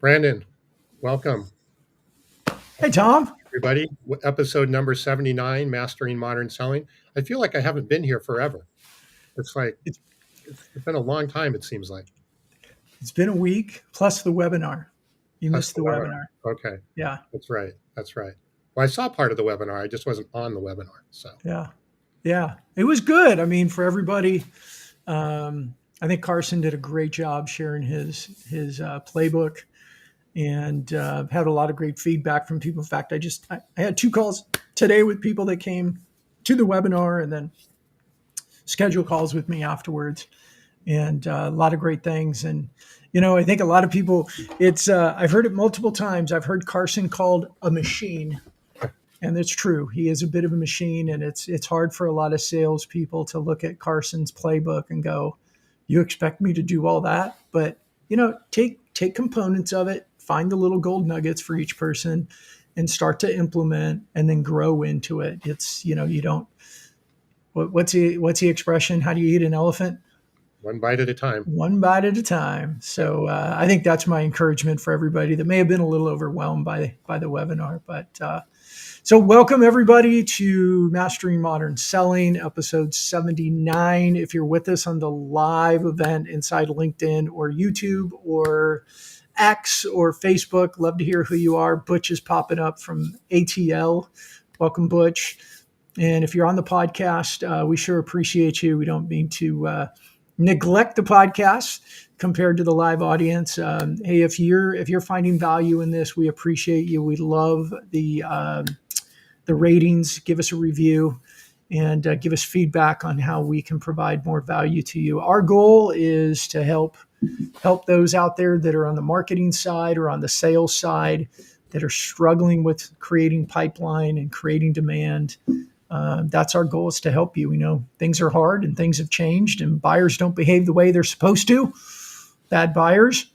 Brandon, welcome, Hey, Tom. everybody. Episode number 79, Mastering Modern Selling. I feel like I haven't been here forever. It's like, It's, it's been a long time, it seems like. it's been a week plus the webinar. You That's missed the the webinar. webinar. Okay, Yeah. that's right. That's right. Well, I saw part of the webinar. I just wasn't on the webinar. So, Yeah. Yeah. It was good. I mean, for everybody, I think Carson did a great job sharing his playbook and had a lot of great feedback from people. In fact, I had two calls today with people that came to the webinar and then schedule calls with me afterwards. And a lot of great things. And I think a lot of people. It's I've heard it multiple times. I've heard Carson called a machine, and it's true. He is a bit of a machine, and it's hard for a lot of salespeople to look at Carson's playbook and go, "You expect me to do all that?" But take components of it, find the little gold nuggets for each person, and start to implement, and then grow into it. It's you don't. What's the expression? How do you eat an elephant? one bite at a time. One bite at a time. Yeah. So I think that's my encouragement for everybody that may have been a little overwhelmed by the webinar. But so welcome everybody to Mastering Modern Selling, episode 79. If you're with us on the live event inside LinkedIn or YouTube or X or Facebook, love to hear who you are. Butch is popping up from ATL. Welcome, Butch. And if you're on the podcast, we sure appreciate you. We don't mean to neglect the podcast compared to the live audience. Hey, if you're finding value in this, we appreciate you. We love the ratings. Give us a review and give us feedback on how we can provide more value to you. Our goal is to help those out there that are on the marketing side or on the sales side that are struggling with creating pipeline and creating demand. That's our goal, is to help you. We know things are hard and things have changed and buyers don't behave the way they're supposed to. Bad buyers.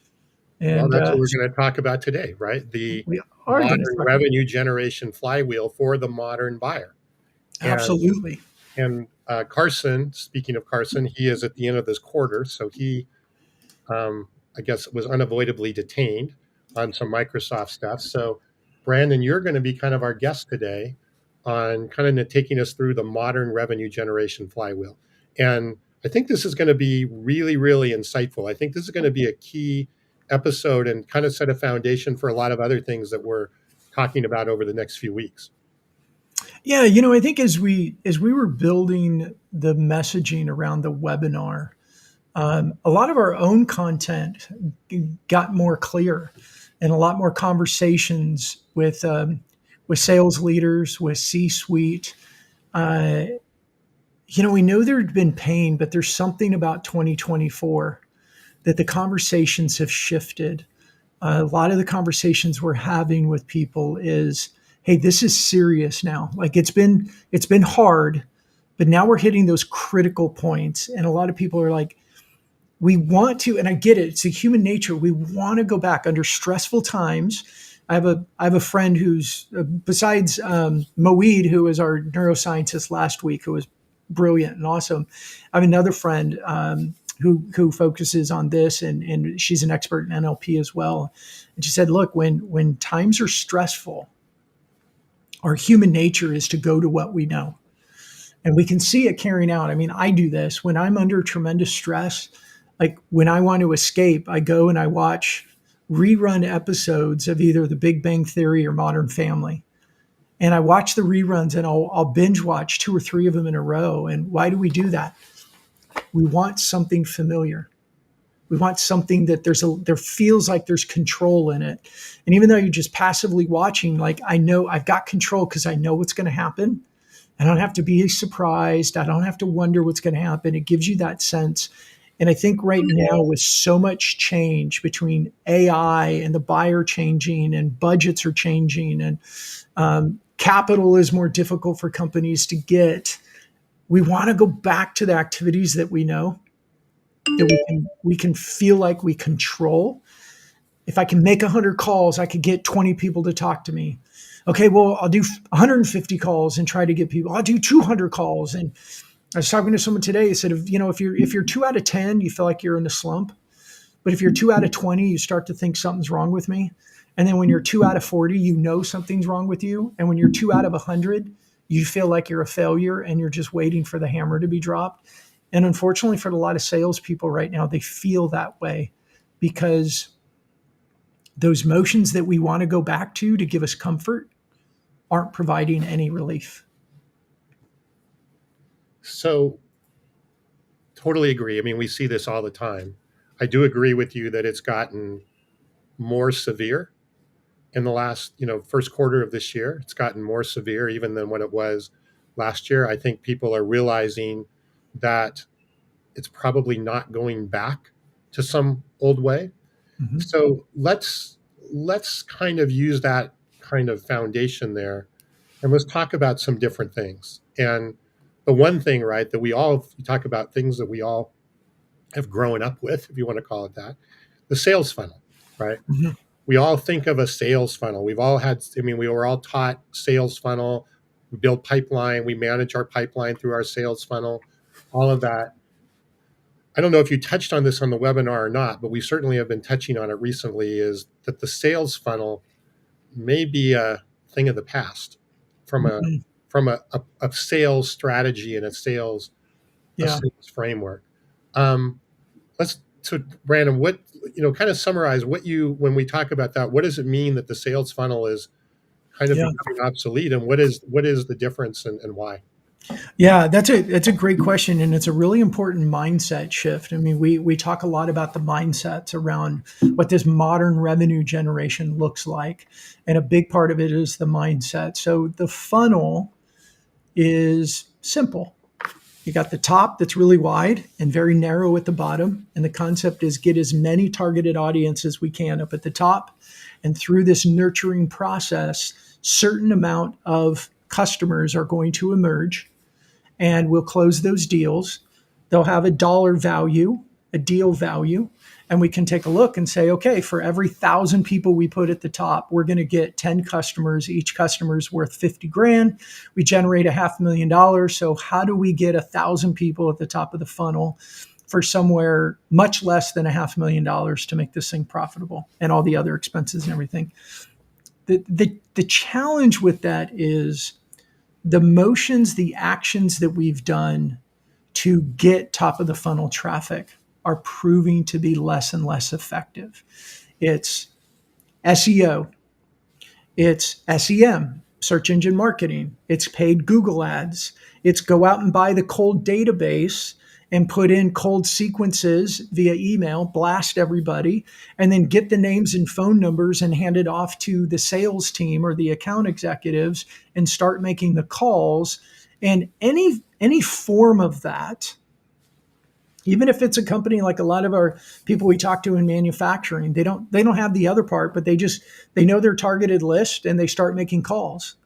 Well, And that's what we're going to talk about today, right? The we are going to modern talk. revenue generation flywheel for the modern buyer. And Absolutely. Carson, speaking of Carson, he is at the end of this quarter, so he, I guess, was unavoidably detained on some Microsoft stuff. So, Brandon, you're going to be kind of our guest today on kind of taking us through the modern revenue generation flywheel. And I think this is going to be really, really insightful. I think this is going to be a key episode and kind of set a foundation for a lot of other things that we're talking about over the next few weeks. Yeah, I think as we were building the messaging around the webinar, a lot of our own content got more clear, and a lot more conversations with sales leaders, with C-suite. Uh, we know there had been pain, but there's something about 2024 that the conversations have shifted. A lot of the conversations we're having with people is, hey, this is serious now. Like it's been hard, but now we're hitting those critical points. And a lot of people are like, we want to, and I get it, it's a human nature. We want to go back under stressful times. I have a friend who's besides Moeed, who was our neuroscientist last week, who was brilliant and awesome. I have another friend who focuses on this, and she's an expert in NLP as well. And she said, look, when times are stressful, our human nature is to go to what we know. And we can see it carrying out. I mean, I do this when I'm under tremendous stress. Like when I want to escape, I go and I watch rerun episodes of either The Big Bang Theory or Modern Family. And I watch the reruns, and I'll binge watch two or three of them in a row. And why do we do that? We want something familiar. We want something that there feels like there's control in it. And even though you're just passively watching, like, I know I've got control because I know what's going to happen. I don't have to be surprised. I don't have to wonder what's going to happen. It gives you that sense. And I think right now, with so much change between AI and the buyer changing and budgets are changing and capital is more difficult for companies to get, we want to go back to the activities that we know, that we can feel like we control. If I can make 100 calls, I could get 20 people to talk to me. Okay, well, I'll do 150 calls and try to get people. I'll do 200 calls. And I was talking to someone today. He said, if you're 2 out of 10, you feel like you're in a slump. But if you're 2 out of 20, you start to think something's wrong with me. And then when you're 2 out of 40, you know something's wrong with you. And when you're 2 out of 100, you feel like you're a failure and you're just waiting for the hammer to be dropped. And unfortunately, for a lot of salespeople right now, they feel that way because those motions that we want to go back to give us comfort aren't providing any relief. So totally agree. I mean, we see this all the time. I do agree with you that it's gotten more severe in the last, first quarter of this year. It's gotten more severe even than what it was last year. I think people are realizing that it's probably not going back to some old way. Mm-hmm. So let's kind of use that kind of foundation there, and let's talk about some different things. And the one thing, right, that you talk about things that we all have grown up with, if you want to call it that, the sales funnel, right? Mm-hmm. We all think of a sales funnel. We've all had, I mean, we were all taught sales funnel. We build pipeline. We manage our pipeline through our sales funnel, all of that. I don't know if you touched on this on the webinar or not, but we certainly have been touching on it recently, is that the sales funnel may be a thing of the past from a Mm-hmm. from a sales strategy and a Yeah. sales framework. Um, so Brandon, what, kind of summarize when we talk about that, what does it mean that the sales funnel is kind of Yeah. becoming obsolete, and what is the difference, and why? Yeah, that's a great question, and it's a really important mindset shift. I mean, we talk a lot about the mindsets around what this modern revenue generation looks like, and a big part of it is the mindset. So the funnel is simple. You got the top that's really wide and very narrow at the bottom, and the concept is get as many targeted audience as we can up at the top, and through this nurturing process, certain amount of customers are going to emerge and we'll close those deals. They'll have a dollar value, a deal value, and we can take a look and say, okay, for every 1,000 people we put at the top, we're going to get 10 customers. Each customer is worth 50 grand. We generate $500,000. So how do we get 1,000 people at the top of the funnel for somewhere much less than $500,000 to make this thing profitable and all the other expenses and everything? The challenge with that is the motions, the actions that we've done to get top of the funnel traffic are proving to be less and less effective. It's SEO, it's SEM, search engine marketing, it's paid Google ads, it's go out and buy the cold database and put in cold sequences via email, blast everybody, and then get the names and phone numbers and hand it off to the sales team or the account executives and start making the calls. And any form of that, even if it's a company like a lot of our people we talk to in manufacturing, they don't have the other part, but they know their targeted list and they start making calls.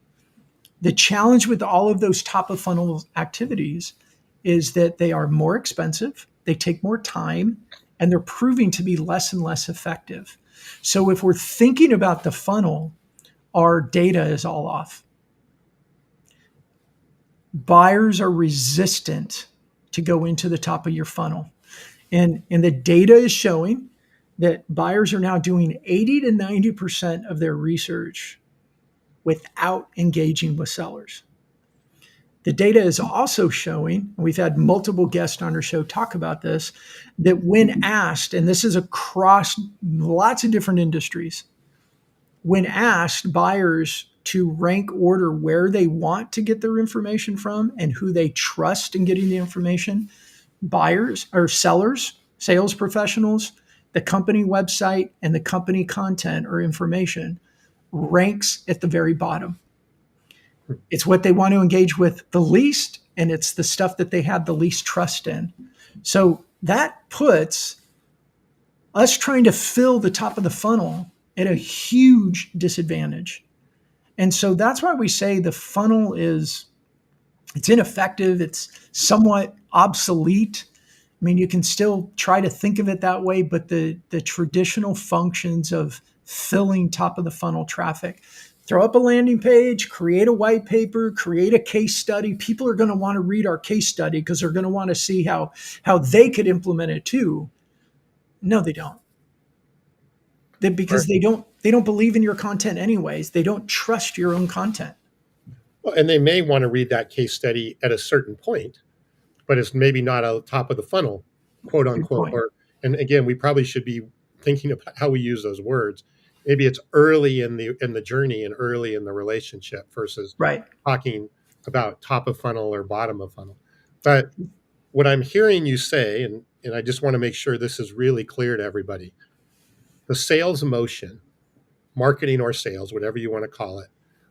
The challenge with all of those top of funnel activities is that they are more expensive, they take more time, and they're proving to be less and less effective. So if we're thinking about the funnel, our data is all off. Buyers are resistant to go into the top of your funnel. And the data is showing that buyers are now doing 80 to 90% of their research without engaging with sellers. The data is also showing, and we've had multiple guests on our show talk about this, that when asked, and this is across lots of different industries, when asked buyers to rank order where they want to get their information from and who they trust in getting the information, buyers or sellers, sales professionals, the company website, and the company content or information ranks at the very bottom. It's what they want to engage with the least, and it's the stuff that they have the least trust in. So that puts us trying to fill the top of the funnel at a huge disadvantage. And so that's why we say the funnel it's ineffective, it's somewhat obsolete. I mean, you can still try to think of it that way, but the traditional functions of filling top of the funnel traffic, throw up a landing page, create a white paper, create a case study. People are going to want to read our case study because they're going to want to see how they could implement it too. No, they don't. because they don't believe in your content anyways. They don't trust your own content. Well, and they may want to read that case study at a certain point, but it's maybe not a top of the funnel, quote Good unquote. point. Or, and again, we probably should be thinking about how we use those words. Maybe it's early in the journey and early in the relationship versus Right. talking about top of funnel or bottom of funnel. But what I'm hearing you say, and I just want to make sure this is really clear to everybody, the sales motion, marketing or sales, whatever you want to call it,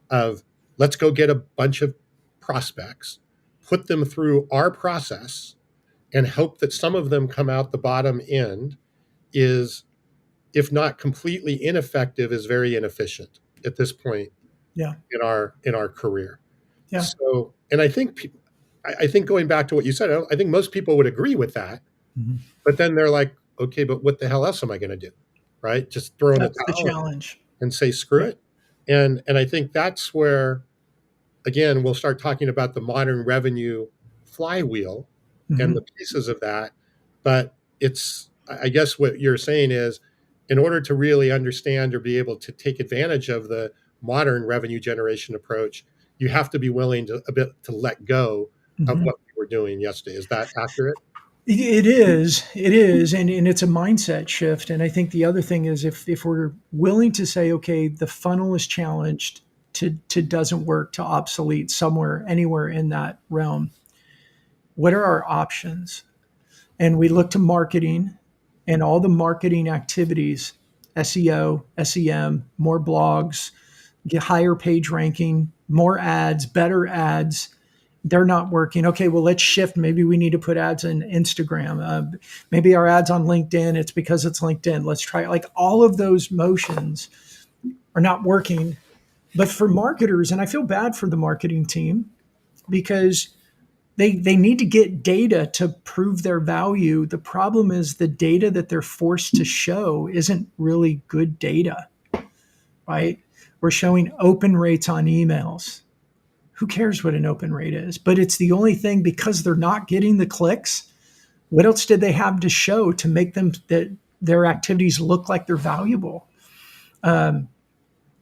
of let's go get a bunch of prospects, put them through our process, and hope that some of them come out the bottom end is, if not completely ineffective, is very inefficient at this point Yeah. in our career. Yeah. So, and I think going back to what you said, I think most people would agree with that. Mhm. But then they're like, okay, but what the hell else am I going to do? Right? Just throw in the That's the towel challenge. and say screw Yeah. it. And I think that's where, again, we'll start talking about the modern revenue flywheel and the Mhm. pieces of that. But I guess what you're saying is, in order to really understand or be able to take advantage of the modern revenue generation approach, you have to be willing to a bit to let go of Mhm. what we were doing yesterday. Is that accurate? It is, and it's a mindset shift. And I think the other thing is if we're willing to say, okay, the funnel is challenged to doesn't work, to obsolete somewhere, anywhere in that realm, what are our options? And we look to marketing and all the marketing activities, SEO, SEM, more blogs, get higher page ranking, more ads, better ads. They're not working. Okay, well, let's shift. Maybe we need to put ads in Instagram. Maybe our ads on LinkedIn. It's because it's LinkedIn. Let's try it. Like all of those motions are not working. But for marketers, and I feel bad for the marketing team because they need to get data to prove their value. The problem is the data that they're forced to show isn't really good data, right? We're showing open rates on emails. Who cares what an open rate is? But it's the only thing because they're not getting the clicks. What else did they have to show to make them that their activities look like they're valuable? Um,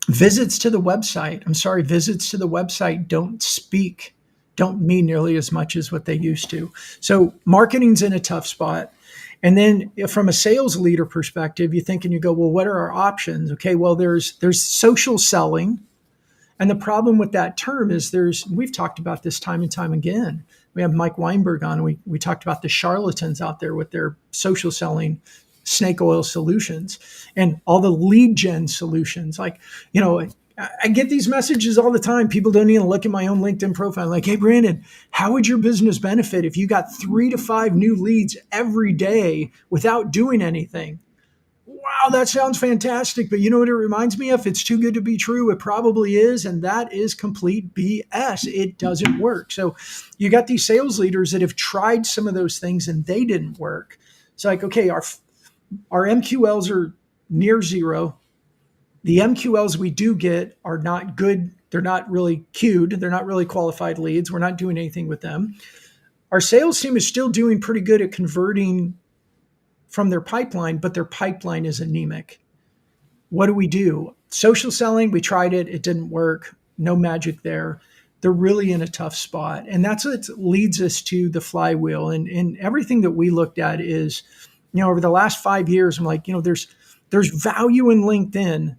visits to the website. I'm sorry, visits to the website don't mean nearly as much as what they used to. So marketing's in a tough spot. And then from a sales leader perspective, you think and you go, well, what are our options? Okay, well, there's social selling. And the problem with that term is we've talked about this time and time again. We have Mike Weinberg on. We talked about the charlatans out there with their social selling snake oil solutions and all the lead gen solutions. Like, I get these messages all the time. People don't even look at my own LinkedIn profile. Like, hey, Brandon, how would your business benefit if you got 3 to 5 new leads every day without doing anything? Wow, that sounds fantastic. But you know what it reminds me of? It's too good to be true. It probably is. And that is complete BS. It doesn't work. So you got these sales leaders that have tried some of those things and they didn't work. It's like, okay, our MQLs are near zero. The MQLs we do get are not good. They're not really queued. They're not really qualified leads. We're not doing anything with them. Our sales team is still doing pretty good at converting from their pipeline, but their pipeline is anemic. What do we do? Social selling, we tried it. It didn't work. No magic there. They're really in a tough spot. And that's what leads us to the flywheel. And everything that we looked at is, over the last 5 years, I'm like, there's value in LinkedIn.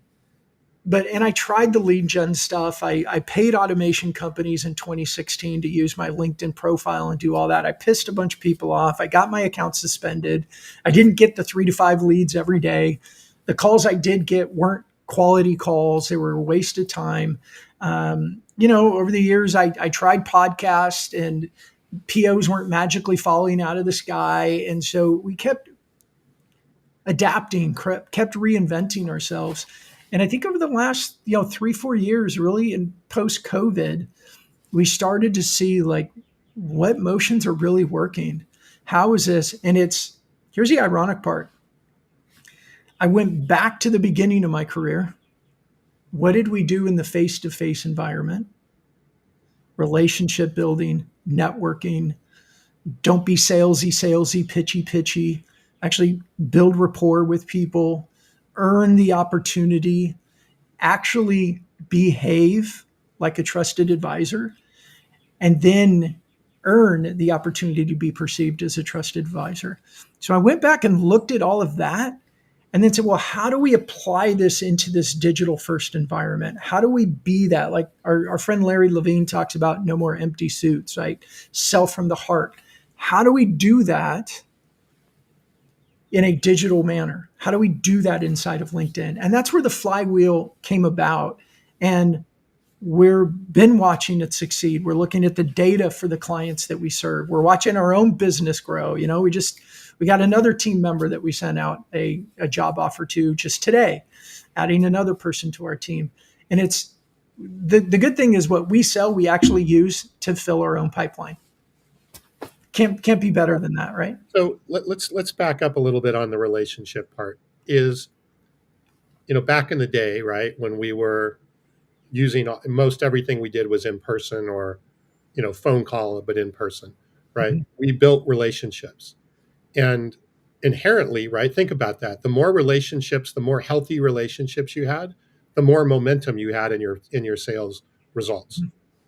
And I tried the lead gen stuff. I paid automation companies in 2016 to use my LinkedIn profile and do all that. I pissed a bunch of people off. I got my account suspended. I didn't get the 3 to 5 leads every day. The calls I did get weren't quality calls. They were a waste of time. Over the years, I tried podcasts and POs weren't magically falling out of the sky. And so we kept adapting, kept reinventing ourselves. And I think over the last, 3-4 years, really in post COVID, we started to see like what motions are really working. How is this? And here's the ironic part. I went back to the beginning of my career. What did we do in the face-to-face environment? Relationship building, networking. Don't be salesy, pitchy. Actually build rapport with people, earn the opportunity, actually behave like a trusted advisor, and then earn the opportunity to be perceived as a trusted advisor. So I went back and looked at all of that and then said, well, how do we apply this into this digital first environment? How do we be that? Like our friend Larry Levine talks about no more empty suits, right? Sell from the heart. How do we do that in a digital manner? How do we do that inside of LinkedIn? And that's where the flywheel came about. And we're been watching it succeed. We're looking at the data for the clients that we serve. We're watching our own business grow. You know, we got another team member that we sent out a job offer to just today, adding another person to our team. And it's the good thing is what we sell, we actually use to fill our own pipeline. Can't be better than that, right? So let's back up a little bit on the relationship part. Is, back in the day, right, when we were using most everything we did was in person or phone call, but in person, right? Mm-hmm. We built relationships, and inherently, right, think about that. The more relationships, the more healthy relationships you had, the more momentum you had in your sales results. I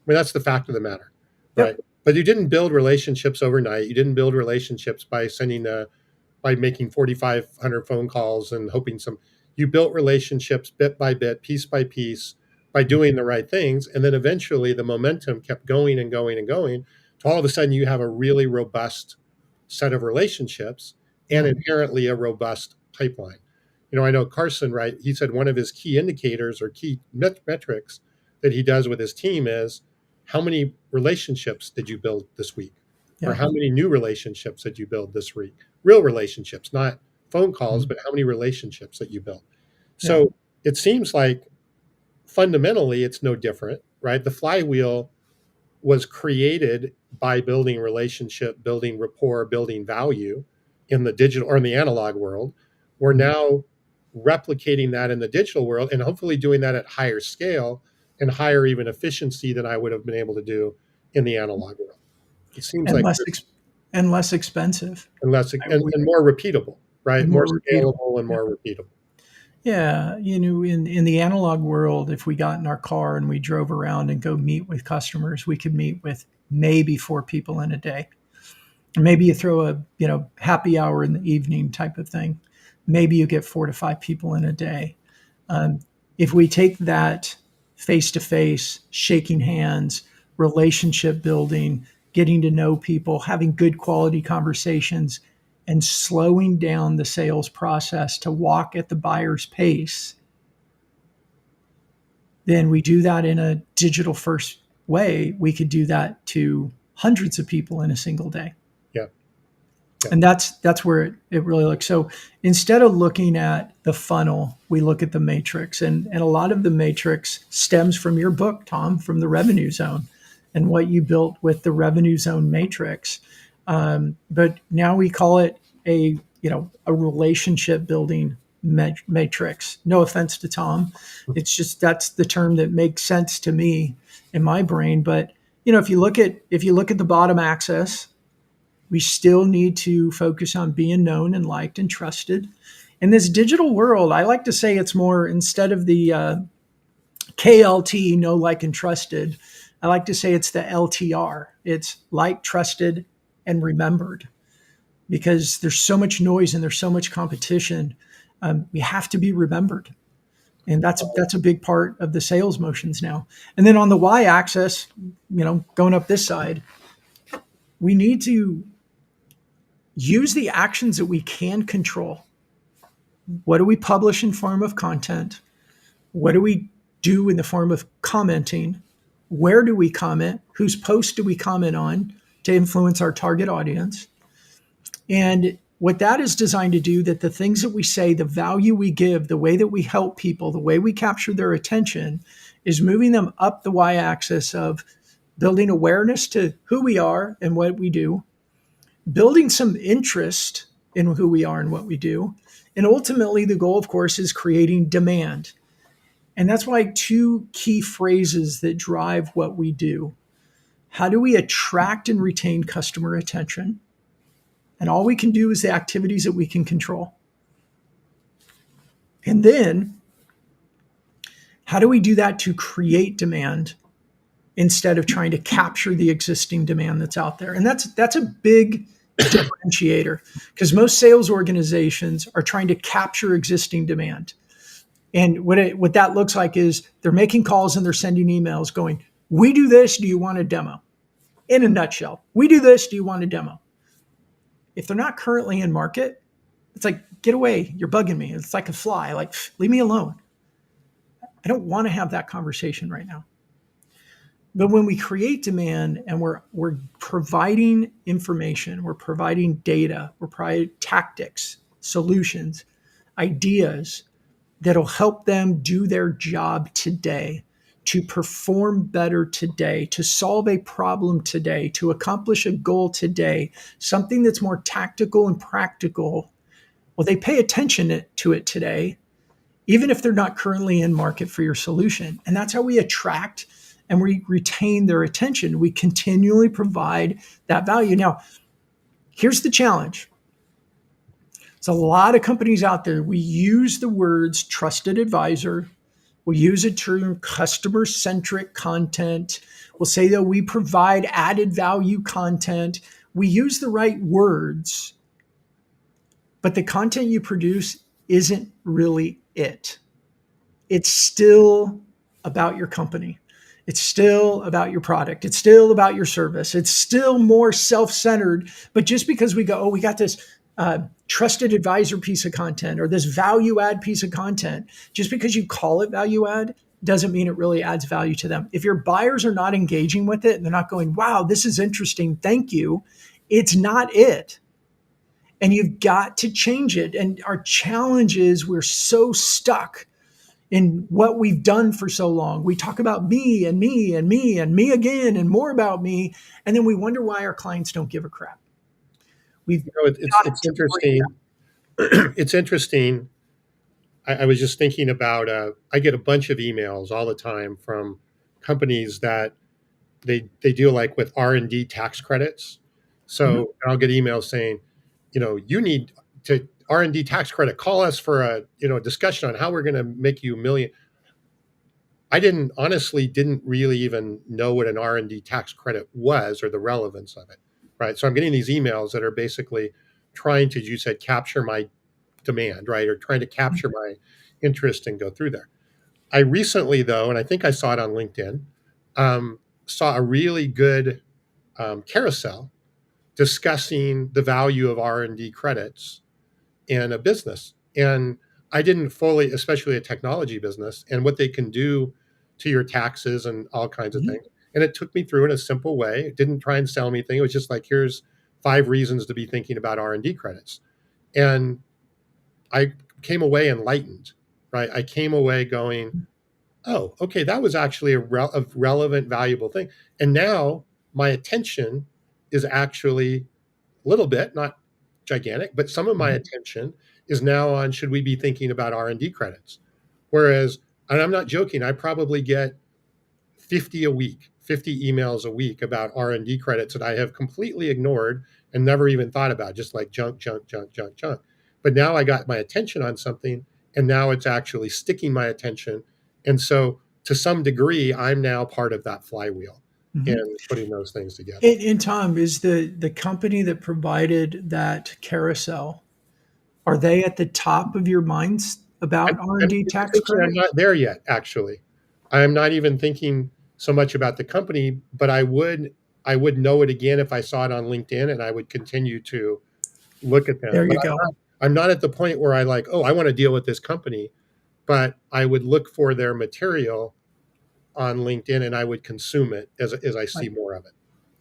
mean, that's the fact of the matter, right? Yep. But you didn't build relationships overnight. You didn't build relationships by making 4,500 phone calls and hoping you built relationships bit by bit, piece by piece, by doing the right things. And then eventually the momentum kept going and going and going. To all of a sudden you have a really robust set of relationships and Yep. inherently a robust pipeline. I know Carson, right? He said one of his key indicators or key metrics that he does with his team is how many relationships did you build this week? Or Yeah. how many new relationships did you build this week? Real relationships, not phone calls, Mhm. but how many relationships that you built. Yeah. So it seems like fundamentally it's no different, right? The flywheel was created by building relationship, building rapport, building value in the digital or in the analog world. We're Mhm. now replicating that in the digital world and hopefully doing that at higher scale and higher even efficiency than I would have been able to do in the analog world. It seems And like and less expensive. unless Right? and more repeatable, right? And More more repeatable. scalable and Yeah. more repeatable. Yeah, in the analog world, if we got in our car and we drove around and go meet with customers, we could meet with maybe four people in a day. Maybe you throw a happy hour in the evening type of thing. Maybe you get 4 to 5 people in a day. Um, if we take that face to face, shaking hands, relationship building, getting to know people, having good quality conversations, and slowing down the sales process to walk at the buyer's pace, then we do that in a digital first way. We could do that to hundreds of people in a single day. Yeah. Yeah. And that's where it really looks. So instead of looking at the funnel, we look at the matrix. And a lot of the matrix stems from your book, Tom, from the revenue zone and what you built with the revenue zone matrix. But now we call it a relationship building matrix. No offense to Tom. It's just that's the term that makes sense to me in my brain. But if you look at the bottom axis, we still need to focus on being known and liked and trusted. In this digital world, I like to say it's more, instead of the KLT, know, like, and trusted, I like to say it's the LTR. It's like, trusted, and remembered, because there's so much noise and there's so much competition. We have to be remembered. And that's a big part of the sales motions now. And then on the y-axis, going up this side, we need to use the actions that we can control. What do we publish in form of content? What do we do in the form of commenting? Where do we comment? Whose posts do we comment on to influence our target audience? And what that is designed to do, that the things that we say, the value we give, the way that we help people, the way we capture their attention, is moving them up the y-axis of building awareness to who we are and what we do, building some interest in who we are and what we do. And ultimately, the goal, of course, is creating demand. And that's why two key phrases that drive what we do. How do we attract and retain customer attention? And all we can do is the activities that we can control. And then how do we do that to create demand instead of trying to capture the existing demand that's out there? And that's a big differentiator, because most sales organizations are trying to capture existing demand. And what that looks like is they're making calls and they're sending emails going, we do this, do you want a demo? In a nutshell, we do this, do you want a demo? If they're not currently in market, it's like, get away, you're bugging me. It's like a fly, like, leave me alone. I don't want to have that conversation right now. But when we create demand and we're providing information, we're providing data, we're providing tactics, solutions, ideas that'll help them do their job today, to perform better today, to solve a problem today, to accomplish a goal today, something that's more tactical and practical. Well, they pay attention to it today, even if they're not currently in market for your solution. And that's how we attract and we retain their attention. We continually provide that value. Now, here's the challenge. There's a lot of companies out there. We use the words trusted advisor. We use a term customer centric content. We'll say that we provide added value content. We use the right words, but the content you produce isn't really it. It's still about your company. It's still about your product. It's still about your service. It's still more self-centered. But just because we go, oh, we got this trusted advisor piece of content or this value add piece of content, just because you call it value add doesn't mean it really adds value to them. If your buyers are not engaging with it and they're not going, wow, this is interesting, thank you, it's not it. And you've got to change it. And our challenge is we're so stuck in what we've done for so long. We talk about me and me and me and me again and more about me. And then we wonder why our clients don't give a crap. We've It's interesting. It's interesting. I was just thinking about, I get a bunch of emails all the time from companies that they deal like with R&D tax credits. So I'll get emails saying, you need to R&D tax credit. Call us for a discussion on how we're going to make you a million. I didn't really even know what an R&D tax credit was or the relevance of it, right? So I'm getting these emails that are basically trying to, you said, capture my demand, right, or trying to capture my interest and go through there. I recently, though, and I think I saw it on LinkedIn, saw a really good carousel discussing the value of R&D credits in a business. And I didn't fully, especially a technology business, and what they can do to your taxes and all kinds of things. And it took me through in a simple way. It didn't try and sell me anything. It was just like, here's 5 reasons to be thinking about R&D credits. And I came away enlightened, right? I came away going, oh, okay, that was actually a relevant, valuable thing. And now my attention is actually a little bit, not gigantic, but some of my attention is now on, should we be thinking about R&D credits? Whereas, and I'm not joking, I probably get 50 a week, 50 emails a week about R&D credits that I have completely ignored and never even thought about, just like junk, junk, junk, junk, junk. But now I got my attention on something, and now it's actually sticking my attention. And so to some degree, I'm now part of that flywheel and putting those things together. And Tom, is the company that provided that carousel, are they at the top of your minds about R&D tax credit? I'm not there yet, actually. I am not even thinking so much about the company, but I would know it again if I saw it on LinkedIn, and I would continue to look at them. There you But go. I'm not at the point where I like, oh, I want to deal with this company, but I would look for their material on LinkedIn and I would consume it as I see more of it.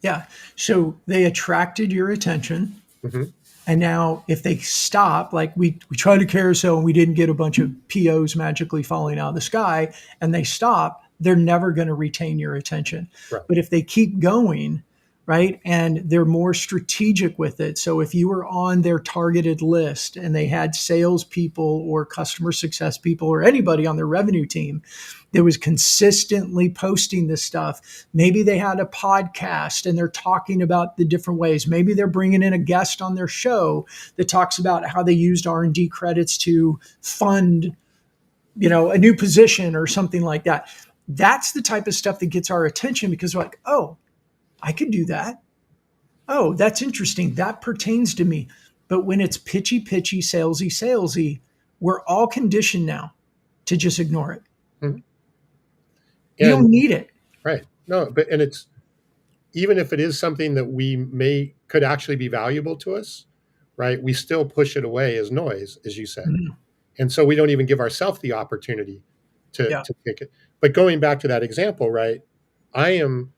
Yeah. So they attracted your attention. hmm And now if they stop, like we tried a carousel and we didn't get a bunch of POs magically falling out of the sky, and they stop, they're never going to retain your attention. Right. But if they keep going, right, and they're more strategic with it. So if you were on their targeted list and they had salespeople or customer success people or anybody on their revenue team that was consistently posting this stuff, maybe they had a podcast and they're talking about the different ways. Maybe they're bringing in a guest on their show that talks about how they used R&D credits to fund a new position or something like that. That's the type of stuff that gets our attention because we're like, oh, I could do that. Oh, that's interesting. That pertains to me. But when it's pitchy, salesy, we're all conditioned now to just ignore it. Mhm. We And don't need it. right. No, but and it's even if it is something that we may could actually be valuable to us, right? We still push it away as noise, as you said. Mhm. And so we don't even give ourselves the opportunity Yeah, to take it. But going back to that example, right? I am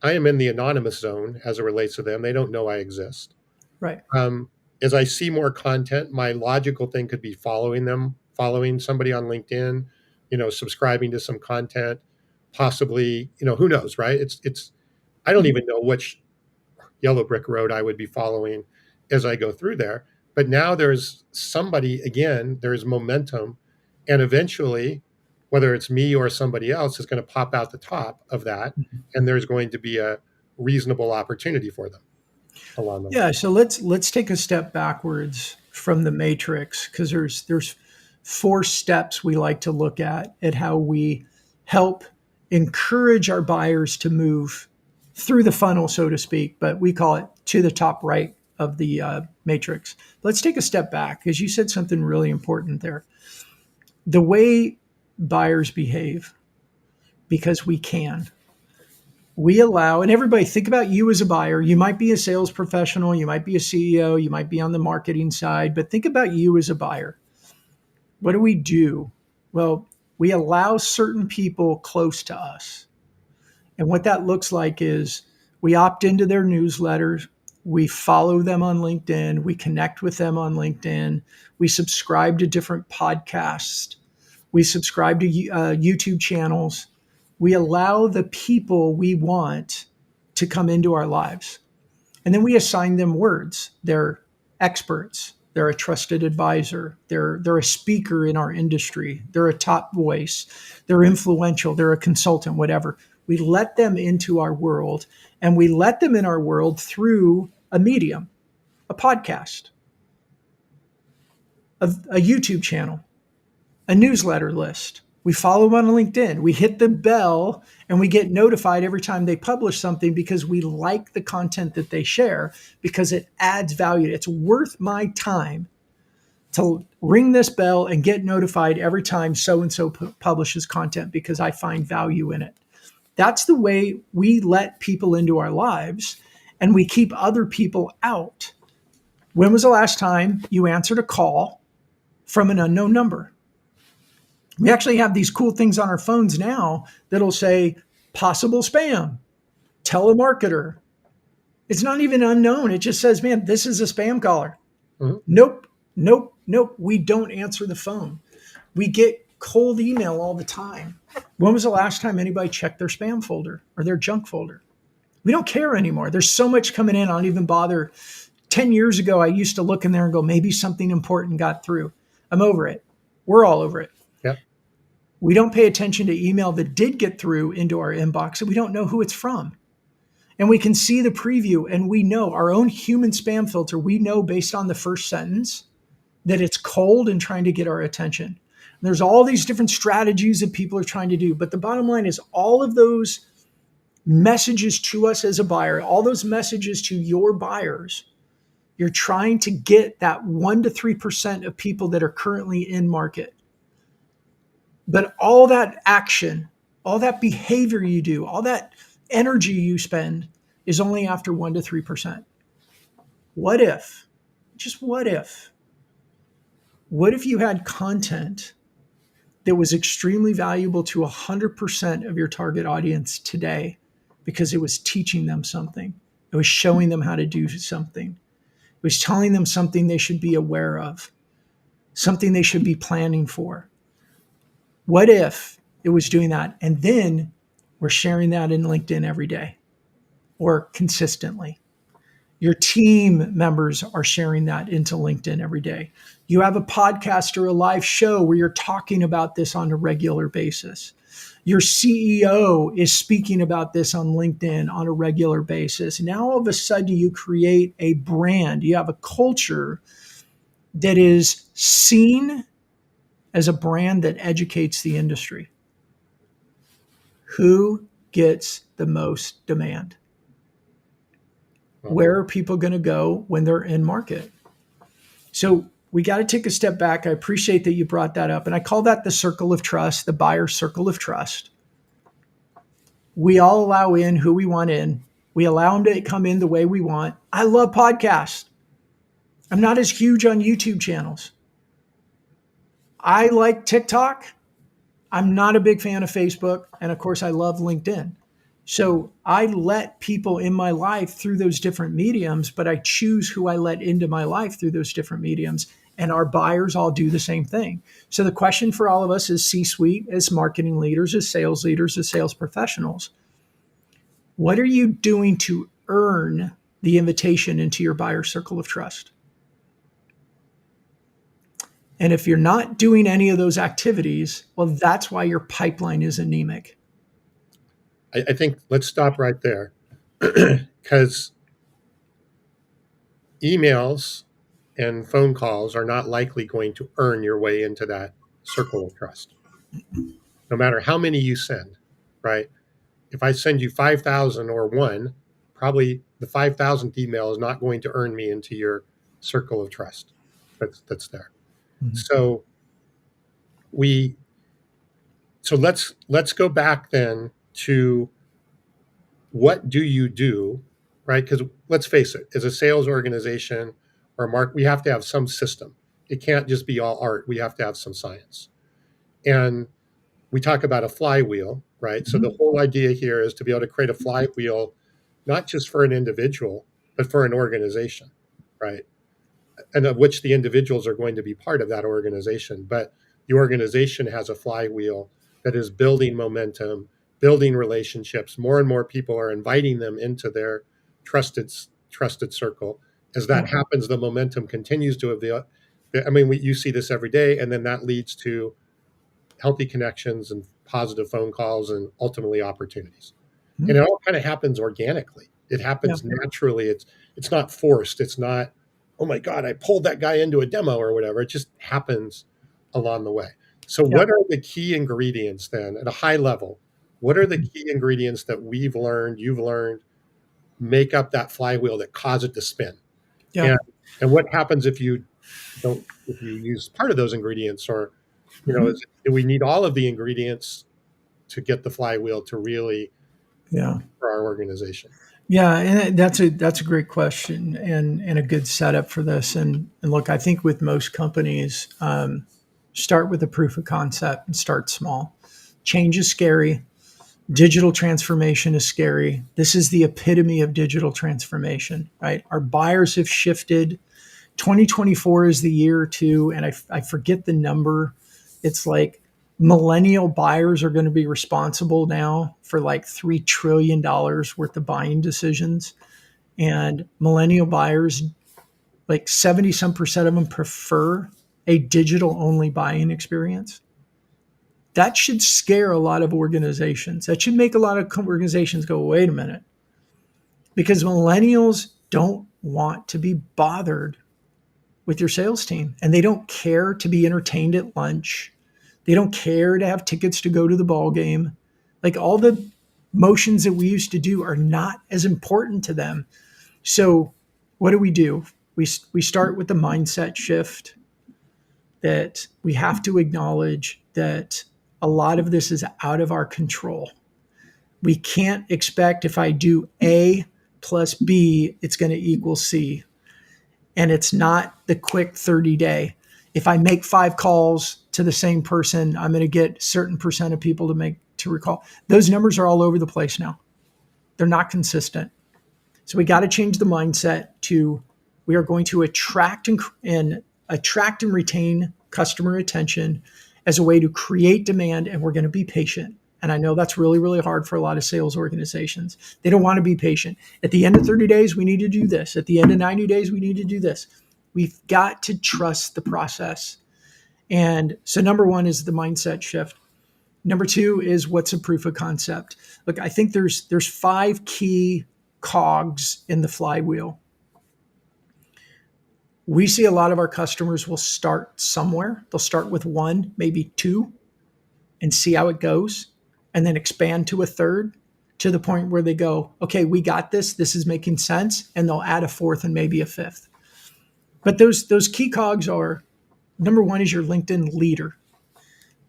I am in the anonymous zone as it relates to them. They don't know I exist. right. Um, as I see more content, my logical thing could be following them, following somebody on LinkedIn, subscribing to some content, possibly, who knows, right? It's I don't Mhm. even know which yellow brick road I would be following as I go through there. But now there's somebody again, there's momentum, and eventually, whether it's me or somebody else, is going to pop out the top of that, and there's going to be a reasonable opportunity for them along the way. Yeah, so let's take a step backwards from the matrix because there's four steps we like to look at how we help encourage our buyers to move through the funnel, so to speak, but we call it to the top right of the matrix. Let's take a step back because you said something really important there. The way buyers behave, because we allow, and everybody think about you as a buyer. You might be a sales professional, you might be a CEO, you might be on the marketing side, but think about you as a buyer. What do we do? Well, we allow certain people close to us. And what that looks like is we opt into their newsletters, we follow them on LinkedIn, we connect with them on LinkedIn, we subscribe to different podcasts, we subscribe to YouTube channels. We allow the people we want to come into our lives. And then we assign them words. They're experts. They're a trusted advisor. They're a speaker in our industry. They're a top voice. They're influential. They're a consultant, whatever. We let them into our world, and we let them in our world through a medium, a podcast, a YouTube channel, a newsletter list. We follow them on LinkedIn. We hit the bell and we get notified every time they publish something because we like the content that they share because it adds value. It's worth my time to ring this bell and get notified every time so and so publishes content because I find value in it. That's the way we let people into our lives and we keep other people out. When was the last time you answered a call from an unknown number? We actually have these cool things on our phones now that'll say possible spam, telemarketer. It's not even unknown. It just says, man, this is a spam caller. Mhm. Nope, nope, nope. We don't answer the phone. We get cold email all the time. When was the last time anybody checked their spam folder or their junk folder? We don't care anymore. There's so much coming in. I don't even bother. 10 years ago, I used to look in there and go, maybe something important got through. I'm over it. We're all over it. Yeah. We don't pay attention to email that did get through into our inbox and we don't know who it's from. And we can see the preview and we know our own human spam filter. We know based on the first sentence that it's cold and trying to get our attention. And there's all these different strategies that people are trying to do. But the bottom line is all of those messages to us as a buyer, all those messages to your buyers, you're trying to get that 1% to 3% of people that are currently in market. But all that action, all that behavior you do, all that energy you spend is only after 1% to 3%. What if, just what if you had content that was extremely valuable to 100% of your target audience today because it was teaching them something? It was showing them how to do something. It was telling them something they should be aware of, something they should be planning for. What if it was doing that? And then we're sharing that in LinkedIn every day or consistently. Your team members are sharing that into LinkedIn every day. You have a podcast or a live show where you're talking about this on a regular basis. Your CEO is speaking about this on LinkedIn on a regular basis. Now, all of a sudden, you create a brand. You have a culture that is seen as a brand that educates the industry. Who gets the most demand? Well, Where are people going to go when they're in market? So we got to take a step back. I appreciate that you brought that up. And I call that the circle of trust, the buyer circle of trust. We all allow in who we want in. We allow them to come in the way we want. I love podcasts. I'm not as huge on YouTube channels. I like TikTok. I'm not a big fan of Facebook. And of course, I love LinkedIn. So I let people in my life through those different mediums, but I choose who I let into my life through those different mediums. And our buyers all do the same thing. So the question for all of us as C-suite, as marketing leaders, as sales leaders, as sales professionals, what are you doing to earn the invitation into your buyer circle of trust? And if you're not doing any of those activities, well, that's why your pipeline is anemic. I think let's stop right there because emails and phone calls are not likely going to earn your way into that circle of trust, no matter how many you send, right? If I send you 5,000 or one, probably the 5,000th email is not going to earn me into your circle of trust that's there. Mhm. So we so let's go back then to what do you do, right? Because let's face it, as a sales organization or we have to have some system. It can't just be all art. We have to have some science. And we talk about a flywheel, right? So the Mhm. whole idea here is to be able to create a flywheel, not just for an individual, but for an organization, right? And of which the individuals are going to be part of that organization. But the organization has a flywheel that is building momentum, building relationships. More and more people are inviting them into their trusted trusted circle. As that Yeah. happens, the momentum continues to have I mean, you see this every day, and then that leads to healthy connections and positive phone calls and ultimately opportunities. And Mhm. it all kind of happens organically. It Yeah. happens naturally. It's not forced. It's not, oh my God, I pulled that guy into a demo or whatever. It just happens along the way. So Yeah. what are the key ingredients then at a high level? What are the key ingredients that we've learned, you've learned, make up that flywheel that cause it to spin? Yeah. And and what happens if you use part of those ingredients or Mhm. do we need all of the ingredients to get the flywheel to really Yeah. for our organization? Yeah, and that's a great question and a good setup for this. And look, I think with most companies, start with a proof of concept and start small. Change is scary. Digital transformation is scary. This is the epitome of digital transformation, right? Our buyers have shifted. 2024 is the year too, and I forget the number. It's like millennial buyers are going to be responsible now for like $3 trillion worth of buying decisions. And millennial buyers, like 70 some percent of them prefer a digital only buying experience. That should scare a lot of organizations. That should make a lot of organizations go, wait a minute, because millennials don't want to be bothered with your sales team and they don't care to be entertained at lunch. They don't care to have tickets to go to the ball game. Like all the motions that we used to do are not as important to them. So what do? We start with the mindset shift that we have to acknowledge that a lot of this is out of our control. We can't expect if I do A plus B, it's going to equal C. And it's not the quick 30-day. If I make 5 calls to the same person, I'm going to get certain percent of people to recall. Those numbers are all over the place now. They're not consistent. So we got to change the mindset to we are going to attract and retain customer attention as a way to create demand, and we're going to be patient. And I know that's really, really hard for a lot of sales organizations. They don't want to be patient. At the end of 30 days, we need to do this. At the end of 90 days, we need to do this. We've got to trust the process. And so, number one is the mindset shift. Number two is what's a proof of concept. Look, I think there's 5 key cogs in the flywheel. We see a lot of our customers will start somewhere. They'll start with one, maybe two, and see how it goes, and then expand to a third, to the point where they go, okay, we got this. This is making sense. And they'll add a fourth and maybe a fifth. But those key cogs are: number one is your LinkedIn leader,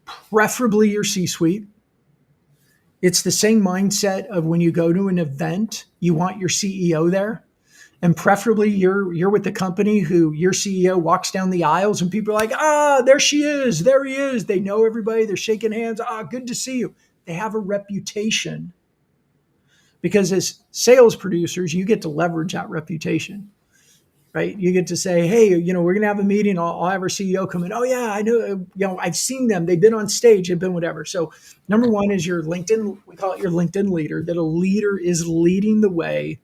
preferably your C suite. It's the same mindset of when you go to an event, you want your CEO there. And preferably you're with the company who your CEO walks down the aisles and people are like, there she is, there he is. They know everybody, they're shaking hands. Good to see you. They have a reputation, because as sales producers, you get to leverage that reputation, right? You get to say, hey, we're going to have a meeting. I'll have our CEO come in. Oh yeah, I know, I've seen them. They've been on stage, they've been whatever. So number one is your LinkedIn, we call it your LinkedIn leader, that a leader is leading the way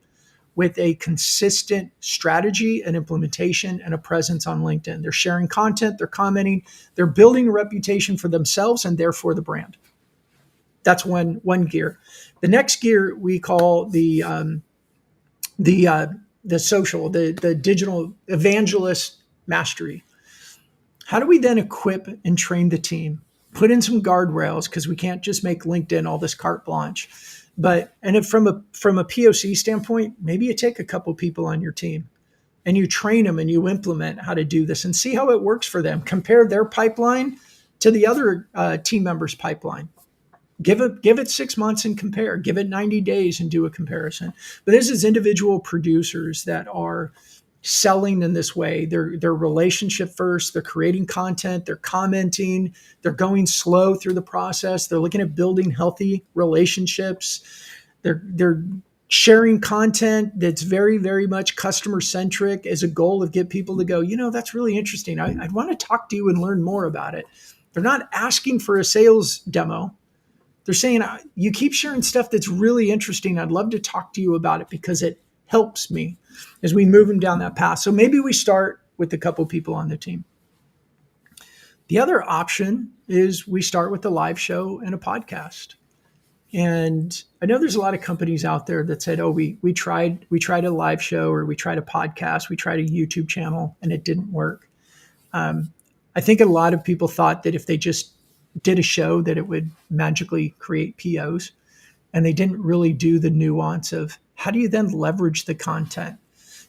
with a consistent strategy and implementation and a presence on LinkedIn. They're sharing content, they're commenting, they're building a reputation for themselves and therefore the brand. That's one gear. The next gear we call the social, the digital evangelist mastery. How do we then equip and train the team? Put in some guardrails, because we can't just make LinkedIn all this carte blanche. But from a POC standpoint, maybe you take a couple people on your team and you train them and you implement how to do this and see how it works for them. Compare their pipeline to the other team members' pipeline. Give it 6 months and compare. Give it 90 days and do a comparison. But this is individual producers that are selling in this way. They're relationship first. They're creating content. They're commenting. They're going slow through the process. They're looking at building healthy relationships. They're sharing content that's very, very much customer centric as a goal of get people to go, that's really interesting. I'd want to talk to you and learn more about it. They're not asking for a sales demo. They're saying, you keep sharing stuff that's really interesting. I'd love to talk to you about it because it helps me as we move them down that path. So maybe we start with a couple people on the team. The other option is we start with a live show and a podcast. And I know there's a lot of companies out there that said, we tried a live show, or we tried a podcast, we tried a YouTube channel, and it didn't work. I think a lot of people thought that if they just did a show that it would magically create POs, and they didn't really do the nuance of how do you then leverage the content?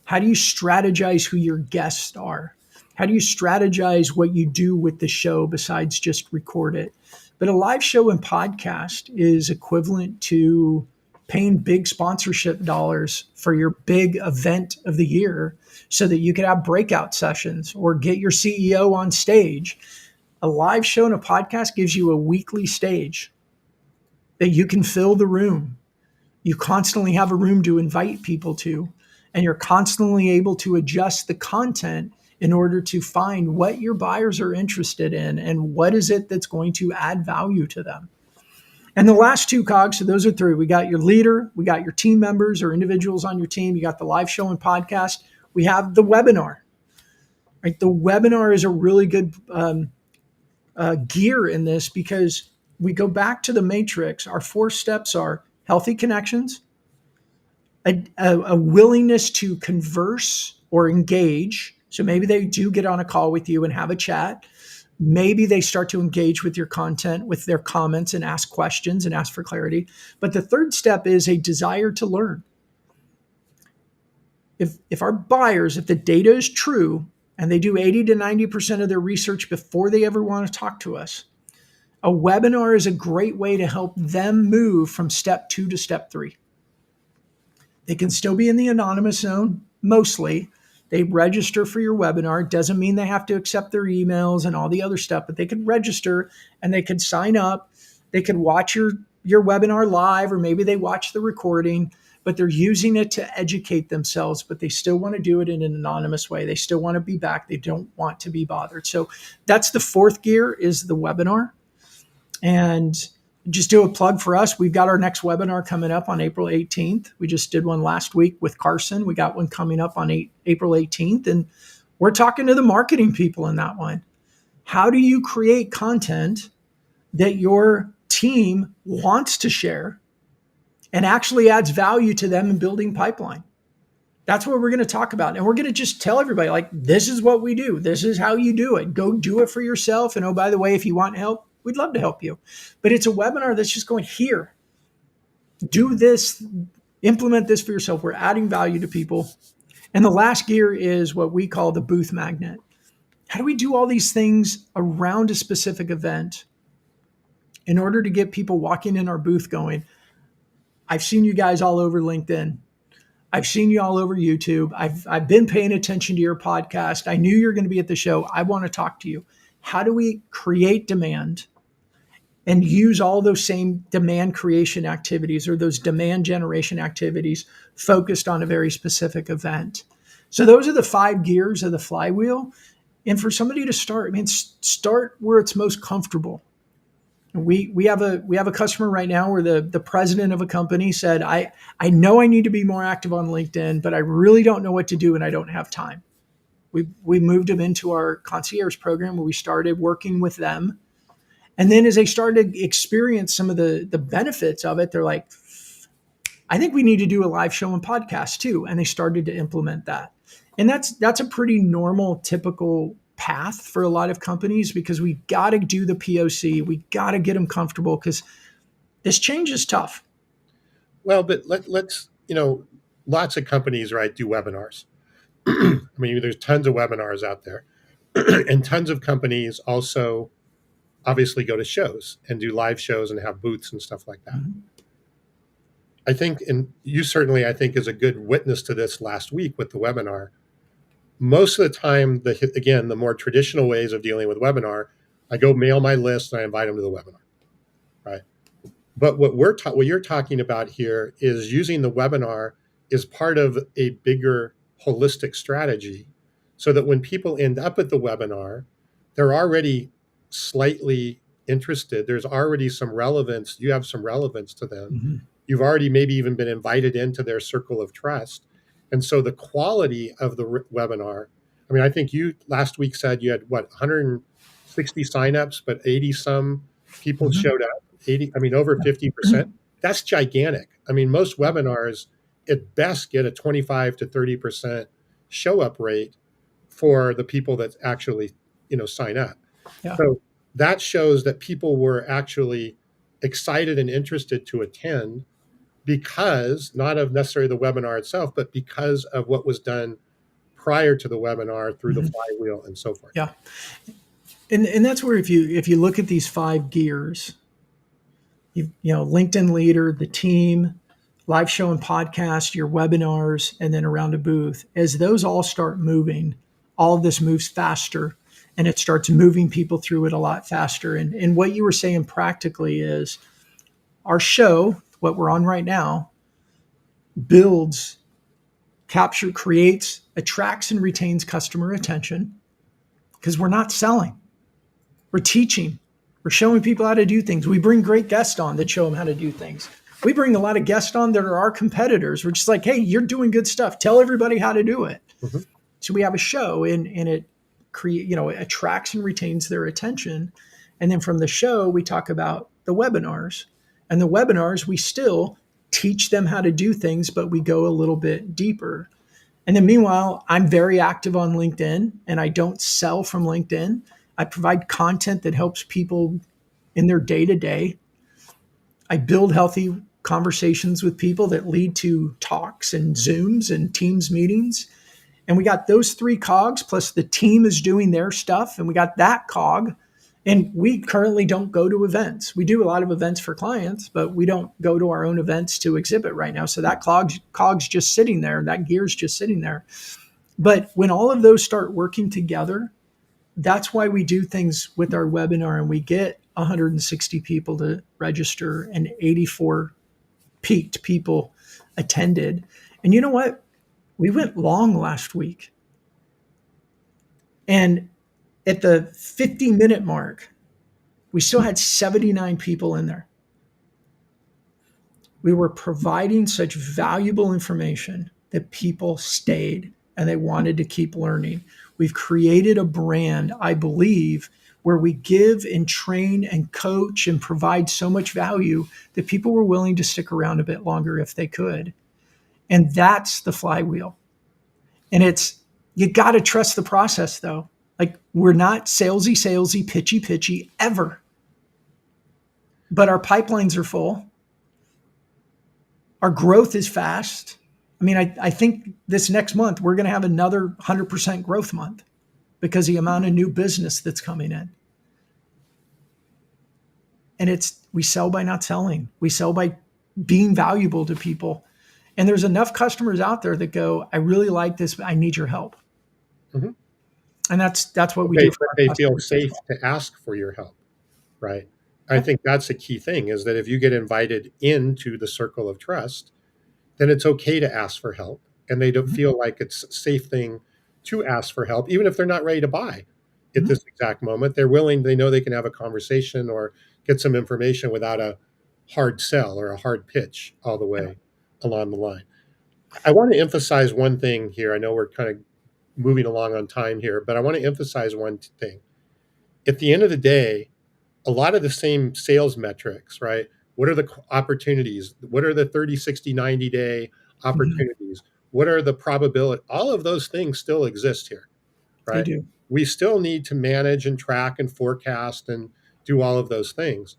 How do you strategize who your guests are? How do you strategize what you do with the show besides just record it? But a live show and podcast is equivalent to paying big sponsorship dollars for your big event of the year so that you could have breakout sessions or get your CEO on stage. A live show and a podcast gives you a weekly stage that you can fill the room. You constantly have a room to invite people to, and you're constantly able to adjust the content in order to find what your buyers are interested in and what is it that's going to add value to them. And the last two cogs, so those are three. We got your leader, we got your team members or individuals on your team, you got the live show and podcast, we have the webinar. Right? The webinar is a really good gear in this, because we go back to the matrix. Our 4 steps are healthy connections, a willingness to converse or engage. So maybe they do get on a call with you and have a chat. Maybe they start to engage with your content, with their comments, and ask questions and ask for clarity. But the third step is a desire to learn. If our buyers, if the data is true, and they do 80 to 90% of their research before they ever want to talk to us, a webinar is a great way to help them move from step 2 to step 3. They can still be in the anonymous zone, mostly. They register for your webinar. It doesn't mean they have to accept their emails and all the other stuff, but they could register and they could sign up. They could watch your webinar live, or maybe they watch the recording, but they're using it to educate themselves, but they still want to do it in an anonymous way. They still want to be back. They don't want to be bothered. So that's the 4th gear, is the webinar. And just do a plug for us. We've got our next webinar coming up on April 18th. We just did one last week with Carson. We got one coming up on April 18th. And we're talking to the marketing people in that one. How do you create content that your team wants to share and actually adds value to them in building pipeline? That's what we're going to talk about. And we're going to just tell everybody, like, this is what we do. This is how you do it. Go do it for yourself. And oh, by the way, if you want help, we'd love to help you. But it's a webinar that's just going, here, do this, implement this for yourself. We're adding value to people. And the last gear is what we call the booth magnet. How do we do all these things around a specific event in order to get people walking in our booth going, I've seen you guys all over LinkedIn. I've seen you all over YouTube. I've been paying attention to your podcast. I knew you're going to be at the show. I want to talk to you. How do we create demand and use all those same demand creation activities or those demand generation activities focused on a very specific event? So those are the 5 gears of the flywheel. And for somebody to start, I mean, start where it's most comfortable. We have a customer right now where the president of a company said, I know I need to be more active on LinkedIn, but I really don't know what to do and I don't have time. We moved them into our concierge program where we started working with them. And then as they started to experience some of the benefits of it, they're like, I think we need to do a live show and podcast too. And they started to implement that. And that's a pretty normal, typical path for a lot of companies because we got to do the POC. We got to get them comfortable because this change is tough. Well, but let's, lots of companies, right, do webinars. I mean, there's tons of webinars out there. And tons of companies also obviously go to shows and do live shows and have booths and stuff like that. Mm-hmm. I think, and you certainly, I think, is a good witness to this last week with the webinar. Most of the time, again, the more traditional ways of dealing with webinar, I go mail my list and I invite them to the webinar, right? But what you're talking about here is using the webinar as part of a bigger holistic strategy, so that when people end up at the webinar, they're already slightly interested. There's already some relevance. You have some relevance to them. Mm-hmm. You've already maybe even been invited into their circle of trust. And so the quality of the webinar, I mean, I think you last week said you had 160 signups, but 80 some people mm-hmm. showed up. Over 50%. That's gigantic. I mean, most webinars at best get a 25 to 30% show up rate for the people that actually, sign up. Yeah. So that shows that people were actually excited and interested to attend because not of necessarily the webinar itself, but because of what was done prior to the webinar through mm-hmm. the flywheel and so forth. Yeah. And that's where if you look at these 5 gears, LinkedIn leader, the team, live show and podcast, your webinars, and then around a booth, as those all start moving, all of this moves faster and it starts moving people through it a lot faster. And what you were saying practically is our show, what we're on right now, builds, creates, attracts, and retains customer attention because we're not selling. We're teaching. We're showing people how to do things. We bring great guests on that show them how to do things. We bring a lot of guests on that are our competitors. We're just like, hey, you're doing good stuff. Tell everybody how to do it. Mm-hmm. So we have a show and it attracts and retains their attention. And then from the show, we talk about the webinars. And the webinars, we still teach them how to do things, but we go a little bit deeper. And then meanwhile, I'm very active on LinkedIn and I don't sell from LinkedIn. I provide content that helps people in their day-to-day. I build healthy conversations with people that lead to talks and Zooms and Teams meetings. And we got those 3 cogs, plus the team is doing their stuff. And we got that cog. And we currently don't go to events. We do a lot of events for clients, but we don't go to our own events to exhibit right now. So that cog's just sitting there. That gear's just sitting there. But when all of those start working together, that's why we do things with our webinar and we get 160 people to register and 84 peaked people attended. And you know what? We went long last week. And at the 50-minute mark, we still had 79 people in there. We were providing such valuable information that people stayed and they wanted to keep learning. We've created a brand, I believe, where we give and train and coach and provide so much value that people were willing to stick around a bit longer if they could. And that's the flywheel. And you got to trust the process though. Like we're not salesy, pitchy ever, but our pipelines are full. Our growth is fast. I mean, I think this next month we're going to have another 100% growth month because of the amount of new business that's coming in. And we sell by not selling. We sell by being valuable to people. And there's enough customers out there that go, I really like this, but I need your help. Mhm. And that's what we They, do for but our they feel customers as safe well. to ask for your help, right? I Yep. think that's a key thing is that if you get invited into the circle of trust, then it's okay to ask for help. And they don't Mhm. feel like it's a safe thing to ask for help, even if they're not ready to buy at Mhm. this exact moment. They're willing, they know they can have a conversation or get some information without a hard sell or a hard pitch all the Yeah. way along the line. I want to emphasize one thing here. I know we're kind of moving along on time here, but I want to emphasize one thing. At the end of the day, a lot of the same sales metrics, right? What are the opportunities? What are the 30, 60, 90-day Mhm. opportunities? What are the probability? All of those things still exist here, They right? do. We still need to manage and track and forecast and do all of those things.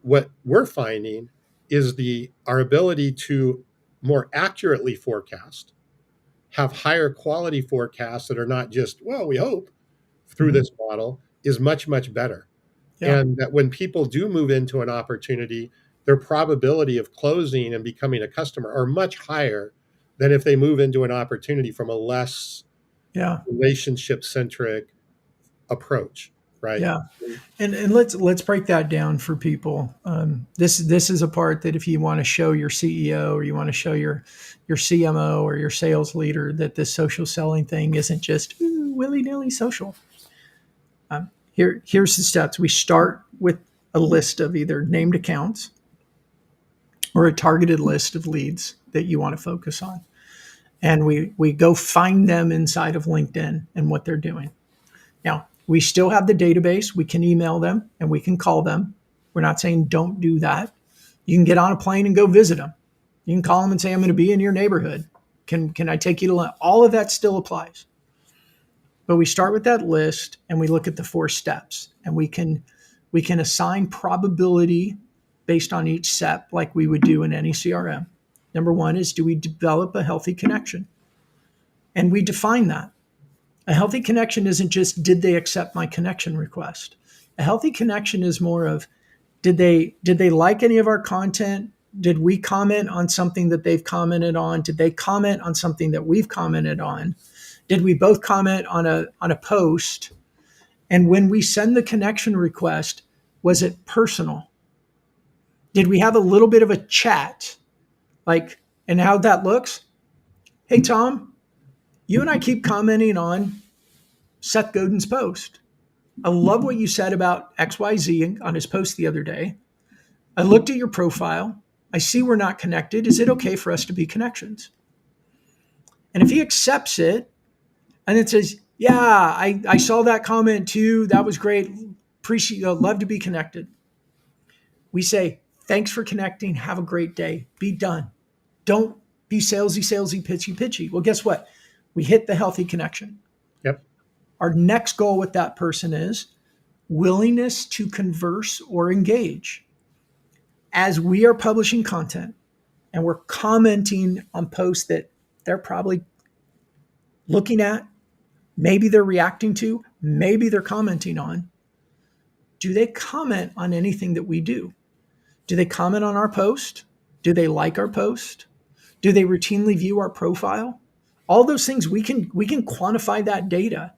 What we're finding is our ability to more accurately forecast, have higher quality forecasts that are not just, well, we hope through Mhm. this model is much, much better. Yeah. And that when people do move into an opportunity, their probability of closing and becoming a customer are much higher than if they move into an opportunity from a less Yeah. relationship centric approach, right? Yeah. And let's break that down for people. This is a part that if you want to show your CEO or you want to show your CMO or your sales leader that this social selling thing isn't just willy nilly social. Here's the steps. We start with a list of either named accounts or a targeted list of leads that you want to focus on, and we go find them inside of LinkedIn and what they're doing. Now, we still have the database. We can email them and we can call them. We're not saying don't do that. You can get on a plane and go visit them. You can call them and say, I'm going to be in your neighborhood. Can I take you to lunch? All of that still applies. But we start with that list and we look at the four steps and we can assign probability based on each step like we would do in any CRM. Number one is, do we develop a healthy connection? And we define that. A healthy connection isn't just did they accept my connection request. A healthy connection is more of did they like any of our content? Did we comment on something that they've commented on? Did they comment on something that we've commented on? Did we both comment on a post? And when we send the connection request, was it personal? Did we have a little bit of a chat? Like, and how that looks? Hey Tom, you and I keep commenting on Seth Godin's post. I love what you said about XYZ on his post the other day. I looked at your profile. I see we're not connected. Is it okay for us to be connections? And if he accepts it and it says, yeah, I saw that comment too. That was great. Appreciate, love to be connected. We say, thanks for connecting. Have a great day. Be done. Don't be salesy, pitchy. Well, guess what? We hit the healthy connection. Yep. Our next goal with that person is willingness to converse or engage. As we are publishing content and we're commenting on posts that they're probably looking at, maybe they're reacting to, maybe they're commenting on, do they comment on anything that we do? Do they comment on our post? Do they like our post? Do they routinely view our profile? All those things we can quantify that data.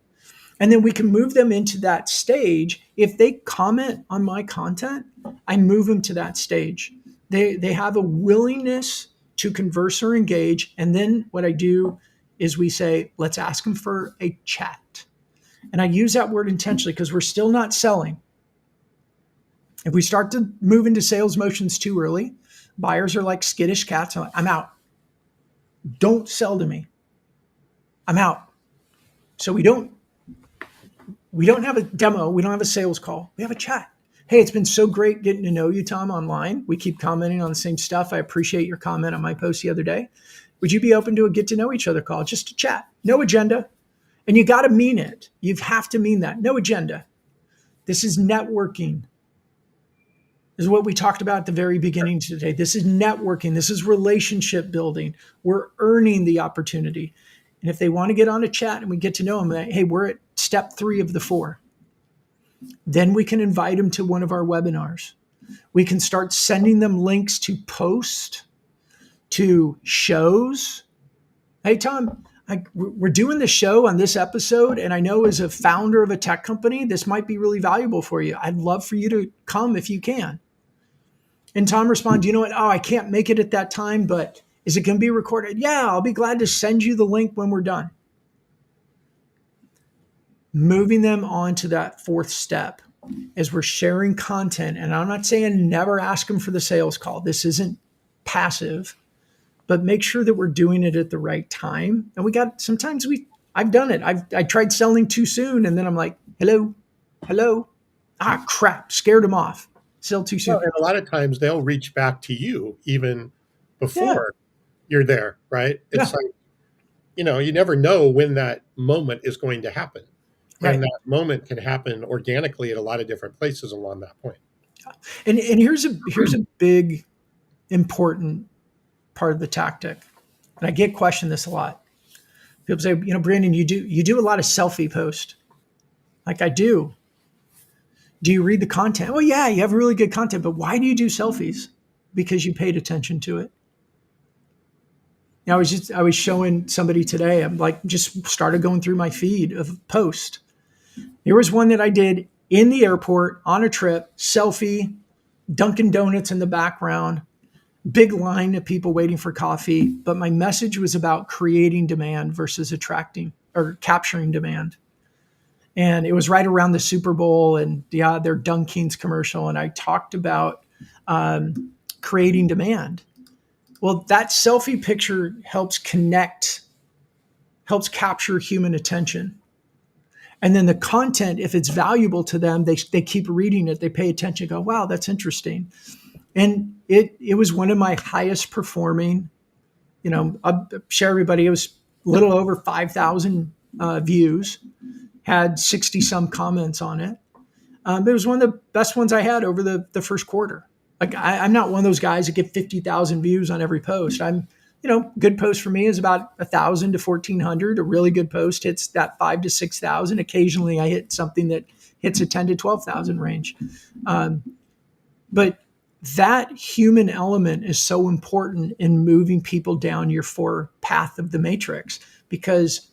And then we can move them into that stage. If they comment on my content, I move them to that stage. They have a willingness to converse or engage. And then what I do is we say, let's ask them for a chat. And I use that word intentionally because we're still not selling. If we start to move into sales motions too early, buyers are like skittish cats. I'm out. Don't sell to me. I'm out. So we don't have a demo. We don't have a sales call. We have a chat. Hey, it's been so great getting to know you, Tom, online. We keep commenting on the same stuff. I appreciate your comment on my post the other day. Would you be open to a get to know each other call just to chat? No agenda. And you got to mean it. You have to mean that. No agenda. This is networking. This is what we talked about at the very beginning today. This is networking. This is relationship building. We're earning the opportunity. And if they want to get on a chat and we get to know them, hey, we're at step 3 of the 4. Then we can invite them to one of our webinars. We can start sending them links to posts, to shows. Hey, Tom, we're doing the show on this episode, and I know as a founder of a tech company, this might be really valuable for you. I'd love for you to come if you can. And Tom responds, you know what? Oh, I can't make it at that time, but is it going to be recorded? Yeah, I'll be glad to send you the link when we're done. Moving them on to that 4th step as we're sharing content. And I'm not saying never ask them for the sales call. This isn't passive, but make sure that we're doing it at the right time. And I've done it. I tried selling too soon. And then I'm like, hello. Ah, crap. Scared them off. Sell too soon. Well, and a lot of times they'll reach back to you even Yeah. before you're there, right? It's Yeah. like, you never know when that moment is going to happen. Right. And that moment can happen organically at a lot of different places along that point. And here's a big important part of the tactic. And I get questioned this a lot. People say, Brandon, you do a lot of selfie posts. Like, I do. Do you read the content? Well, yeah, you have really good content, but why do you do selfies? Because you paid attention to it. I was showing somebody today, I'm like, just started going through my feed of posts. There was one that I did in the airport on a trip, selfie, Dunkin' Donuts in the background, big line of people waiting for coffee. But my message was about creating demand versus attracting or capturing demand. And it was right around the Super Bowl and their Dunkin's commercial. And I talked about creating demand. Well, that selfie picture helps capture human attention. And then the content, if it's valuable to them, they keep reading it, they pay attention, go, wow, that's interesting. And it was one of my highest performing, I'll share everybody, it was a little over 5,000 views, had 60 some comments on it. It was one of the best ones I had over the first quarter. Like I'm not one of those guys that get 50,000 views on every post. Good post for me is about 1,000 to 1,400. A really good post hits that 5,000 to 6,000. Occasionally, I hit something that hits a 10,000 to 12,000 range. But that human element is so important in moving people down your 4 path of the matrix, because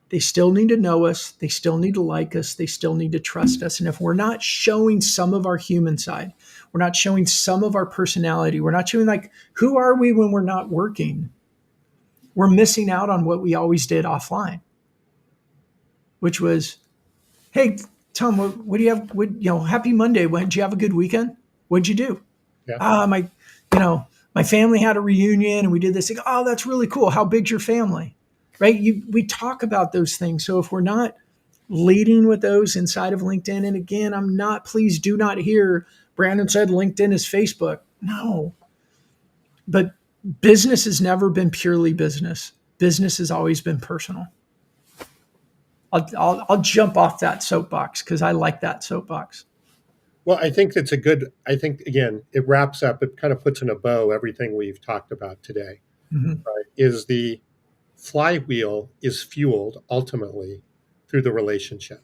they still need to know us. They still need to like us. They still need to trust us. And if we're not showing some of our human side, we're not showing some of our personality, we're not showing like, who are we when we're not working? We're missing out on what we always did offline, which was, hey, Tom, what do you have? Happy Monday. Did you have a good weekend? What'd you do? Yeah. My family had a reunion and we did this thing. Oh, that's really cool. How big's your family? Right? We talk about those things. So if we're not leading with those inside of LinkedIn, and again, please do not hear Brandon said LinkedIn is Facebook. No. But business has never been purely business. Business has always been personal. I'll jump off that soapbox because I like that soapbox. Well, I think again, it wraps up, it kind of puts in a bow everything we've talked about today, right? Is the flywheel is fueled ultimately through the relationship.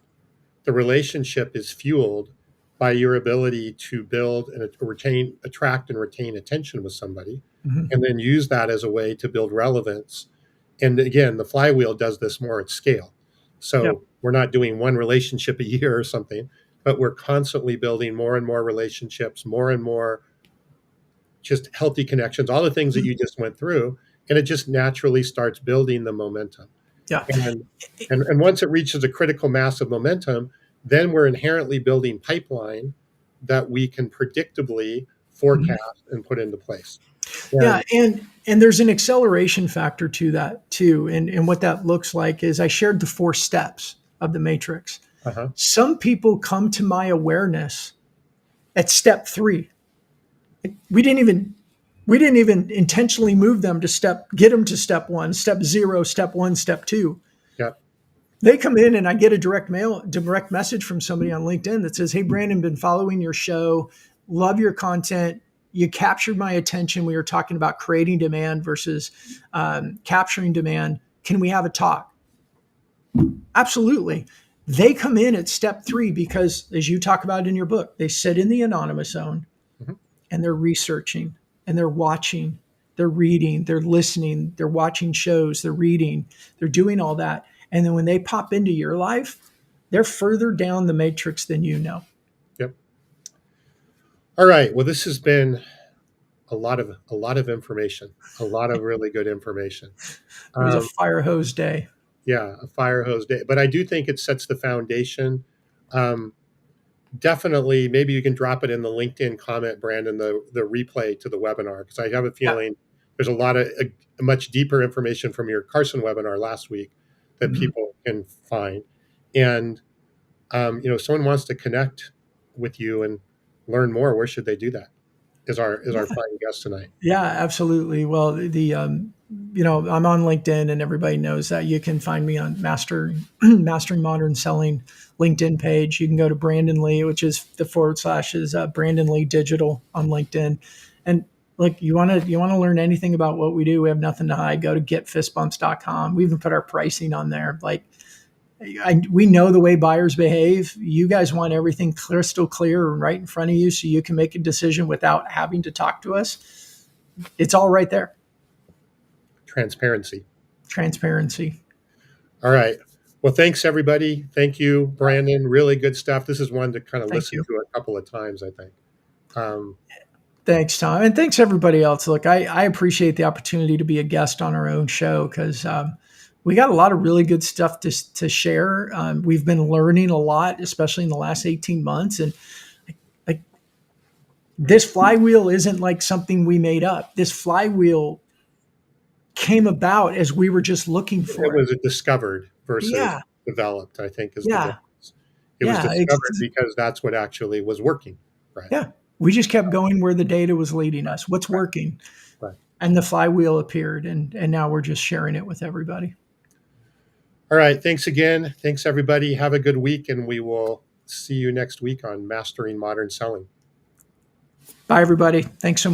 The relationship is fueled by your ability to build and attract and retain attention with somebody, and then use that as a way to build relevance. And again, the flywheel does this more at scale. So we're not doing one relationship a year or something, but we're constantly building more and more relationships, more and more just healthy connections, all the things that you just went through. And it just naturally starts building the momentum. Yeah. And once it reaches a critical mass of momentum, then we're inherently building pipeline that we can predictably forecast and put into place. And there's an acceleration factor to that too. And what that looks like is I shared the 4 steps of the matrix. Some people come to my awareness at step 3. We didn't even We didn't even intentionally move them to get them to step one, step zero, step one, step two. Yep. They come in and I get a direct message from somebody on LinkedIn that says, "Hey, Brandon, been following your show. Love your content. You captured my attention. We were talking about creating demand versus capturing demand. Can we have a talk?" Absolutely. They come in at step three because, as you talk about in your book, they sit in the anonymous zone Mhm. and they're researching and they're watching, they're reading, they're listening, they're watching shows, they're reading, they're doing all that. And then when they pop into your life, they're further down the matrix than you know. Yep. All right. Well, this has been a lot of information, a lot of really good information. It was a Um, fire hose day. yeah, a fire hose day, but I do think it sets the foundation. Um, Definitely, maybe you can drop it in the LinkedIn comment, Brandon, the replay to the webinar, because I have a Yeah. feeling there's a lot of much deeper information from your Carson webinar last week that Mhm. people can find. And if someone wants to connect with you and learn more, where should they do that? Is our Yeah. fine guest tonight? Yeah, absolutely. Well, I'm on LinkedIn, and everybody knows that. You can find me on Mastering Modern Selling LinkedIn page. You can go to Brandon Lee, which is the forward slash is Brandon Lee Digital on LinkedIn. And look, you want to learn anything about what we do? We have nothing to hide. Go to getfistbumps.com. We even put our pricing on there. We know the way buyers behave. You guys want everything crystal clear and right in front of you so you can make a decision without having to talk to us. It's all right there. Transparency. Transparency. All right. Well, thanks everybody. Thank you, Brandon. Really good stuff. This is one to kind of Thank listen you. to a couple of times, I think. Um, Thanks, Tom. And thanks, everybody else. Look, I appreciate the opportunity to be a guest on our own show because we got a lot of really good stuff to share. We've been learning a lot, especially in the last 18 months. And like this flywheel isn't like something we made up. This flywheel came about as we were just looking it for it. was discovered versus Yeah, developed, I think, is the yeah, difference. It was yeah. It's discovered because that's what actually was working. Right. yeah. We just kept going where the data was leading us. What's Right. working? Right. And the flywheel appeared, and now we're just sharing it with everybody. All right. Thanks again. Thanks, everybody. Have a good week, and we will see you next week on Mastering Modern Selling. Bye, everybody. Thanks so much.